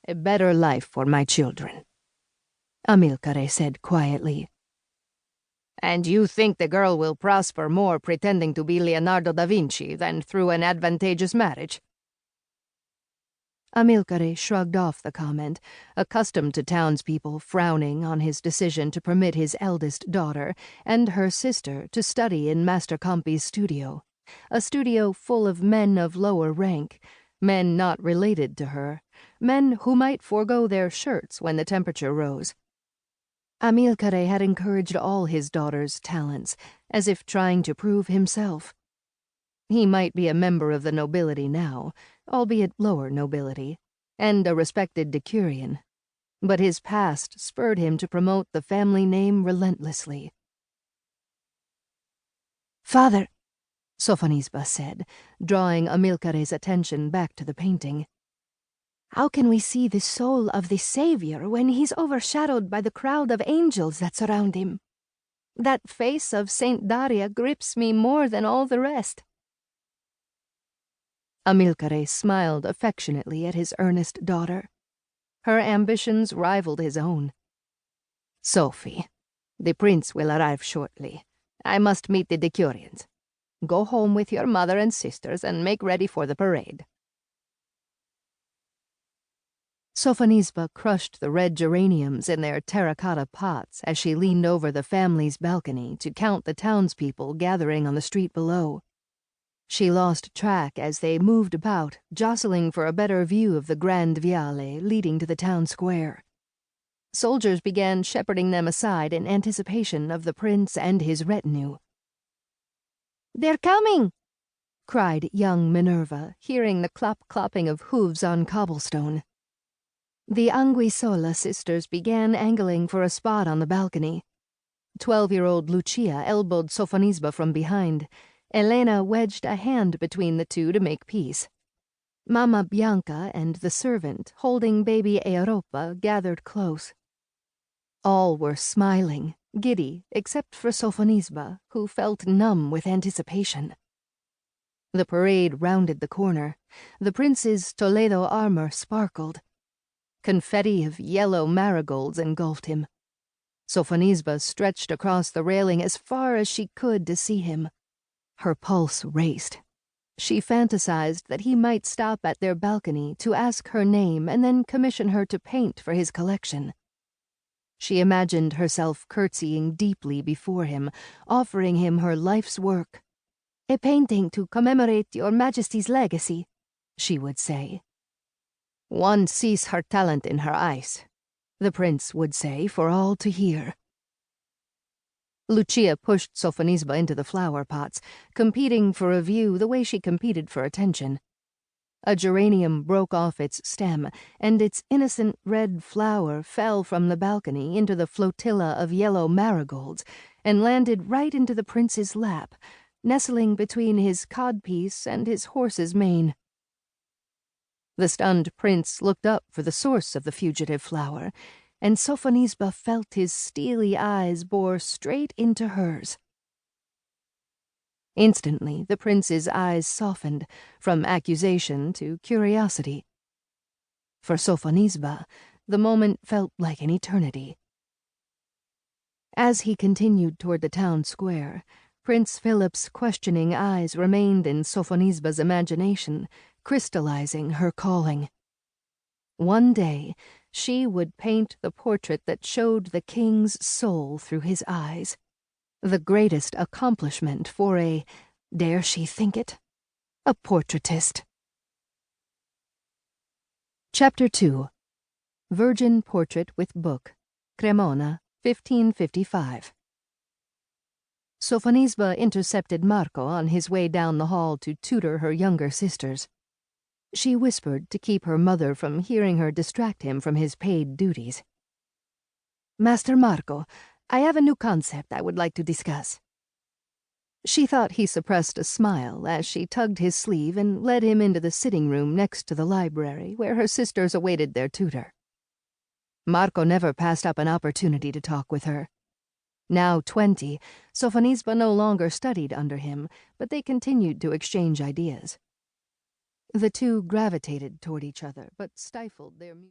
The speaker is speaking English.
A better life for my children," Amilcare said quietly. "And you think the girl will prosper more pretending to be Leonardo da Vinci than through an advantageous marriage?" Amilcare shrugged off the comment, accustomed to townspeople frowning on his decision to permit his eldest daughter and her sister to study in Master Campi's studio, a studio full of men of lower rank, men not related to her, men who might forego their shirts when the temperature rose. Amilcare had encouraged all his daughter's talents, as if trying to prove himself. He might be a member of the nobility now, albeit lower nobility, and a respected decurion, but his past spurred him to promote the family name relentlessly. "Father," Sofonisba said, drawing Amilcare's attention back to the painting, "how can we see the soul of the Savior when he's overshadowed by the crowd of angels that surround him? That face of Saint Daria grips me more than all the rest." Amilcare smiled affectionately at his earnest daughter. Her ambitions rivaled his own. "Sophie, the prince will arrive shortly. I must meet the decurions. Go home with your mother and sisters and make ready for the parade." Sofonisba crushed the red geraniums in their terracotta pots as she leaned over the family's balcony to count the townspeople gathering on the street below. She lost track as they moved about, jostling for a better view of the grand viale leading to the town square. Soldiers began shepherding them aside in anticipation of the prince and his retinue. "They're coming!" cried young Minerva, hearing the clop-clopping of hooves on cobblestone. The Anguissola sisters began angling for a spot on the balcony. 12-year-old Lucia elbowed Sofonisba from behind. Elena wedged a hand between the two to make peace. Mamma Bianca and the servant, holding baby Europa, gathered close. All were smiling, giddy, except for Sofonisba, who felt numb with anticipation. The parade rounded the corner. The prince's Toledo armor sparkled. Confetti of yellow marigolds engulfed him. Sofonisba stretched across the railing as far as she could to see him. Her pulse raced. She fantasized that he might stop at their balcony to ask her name and then commission her to paint for his collection. She imagined herself curtsying deeply before him, offering him her life's work. "A painting to commemorate your Majesty's legacy," she would say. "One sees her talent in her eyes," the prince would say for all to hear. Lucia pushed Sofonisba into the flower pots, competing for a view the way she competed for attention. A geranium broke off its stem, and its innocent red flower fell from the balcony into the flotilla of yellow marigolds and landed right into the prince's lap, nestling between his codpiece and his horse's mane. The stunned prince looked up for the source of the fugitive flower, and Sofonisba felt his steely eyes bore straight into hers. Instantly, the prince's eyes softened, from accusation to curiosity. For Sofonisba, the moment felt like an eternity. As he continued toward the town square, Prince Philip's questioning eyes remained in Sofonisba's imagination, crystallizing her calling. One day, she would paint the portrait that showed the king's soul through his eyes. The greatest accomplishment for a, dare she think it, a portraitist. Chapter 2. Virgin Portrait with Book, Cremona, 1555. Sofonisba intercepted Marco on his way down the hall to tutor her younger sisters. She whispered to keep her mother from hearing her distract him from his paid duties. "Master Marco, I have a new concept I would like to discuss." She thought he suppressed a smile as she tugged his sleeve and led him into the sitting room next to the library where her sisters awaited their tutor. Marco never passed up an opportunity to talk with her. Now 20, Sofonisba no longer studied under him, but they continued to exchange ideas. The two gravitated toward each other, but stifled their